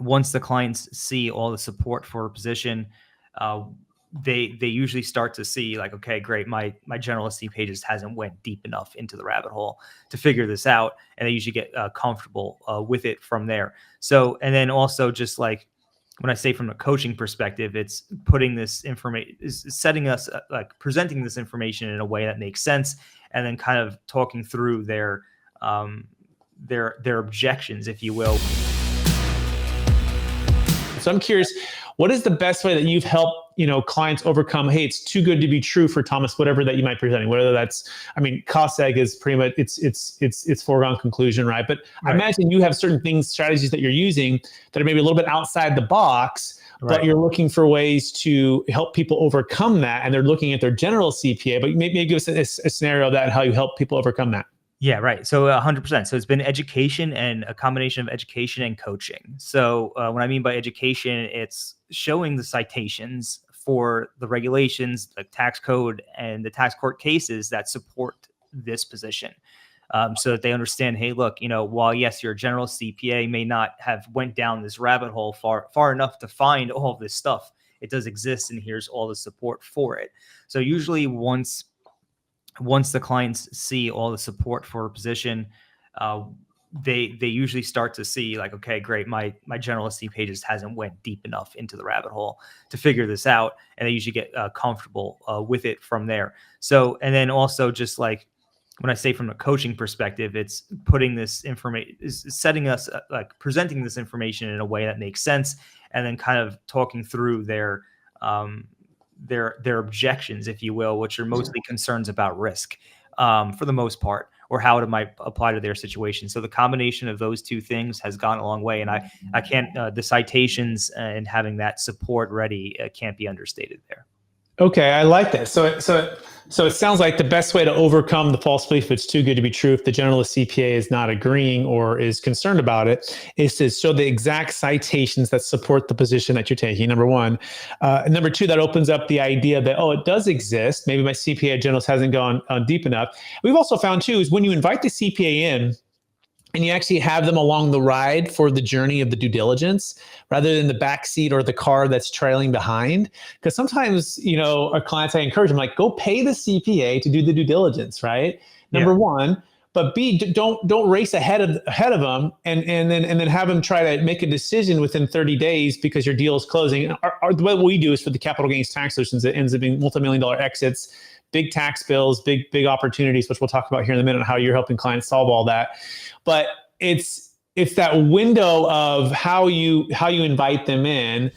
once the clients see all the support for a position, uh, they usually start to see like, okay, great, my general CPA just hasn't went deep enough into the rabbit hole to figure this out, and they usually get comfortable with it from there. So, and then also just like when I say from a coaching perspective, it's putting this information, is setting us like presenting this information in a way that makes sense, and then kind of talking through their objections, if you will. So I'm curious, what is the best way that you've helped, clients overcome, hey, it's too good to be true for Thomas, whatever that you might be presenting, whether that's, cost seg is pretty much, it's foregone conclusion, right? But right. I imagine you have certain things, strategies that you're using that are maybe a little bit outside the box, right. But you're looking for ways to help people overcome that. And they're looking at their general CPA, but maybe give us a scenario of that and how you help people overcome that. Yeah, right. So 100%. So it's been education and a combination of education and coaching. So what I mean by education, it's showing the citations for the regulations, the tax code, and the tax court cases that support this position. So that they understand, hey, look, while yes, your general CPA may not have went down this rabbit hole far enough to find all of this stuff, it does exist, and here's all the support for it. So usually once the clients see all the support for a position, they usually start to see like, okay, great, my general CPA just hasn't went deep enough into the rabbit hole to figure this out, and they usually get comfortable with it from there. So, and then also just like when I say from a coaching perspective, it's putting this information, is setting us like presenting this information in a way that makes sense, and then kind of talking through their objections, if you will, which are mostly concerns about risk for the most part, or how it might apply to their situation. So the combination of those two things has gone a long way. And I can't, the citations and having that support ready can't be understated there. Okay, I like that. So it sounds like the best way to overcome the false belief it's too good to be true if the generalist CPA is not agreeing or is concerned about it is to show the exact citations that support the position that you're taking, number one. And number two, that opens up the idea that, oh, it does exist. Maybe my CPA generalist hasn't gone deep enough. We've also found too, is when you invite the CPA in, and you actually have them along the ride for the journey of the due diligence rather than the backseat or the car that's trailing behind. Because sometimes, our clients, I encourage them, like, go pay the CPA to do the due diligence, right? Number one. But B, don't race ahead of them and then have them try to make a decision within 30 days because your deal is closing. What we do is for the capital gains tax solutions, it ends up being multi-million-dollar exits, big tax bills, big opportunities, which we'll talk about here in a minute, how you're helping clients solve all that. But it's that window of how you invite them in.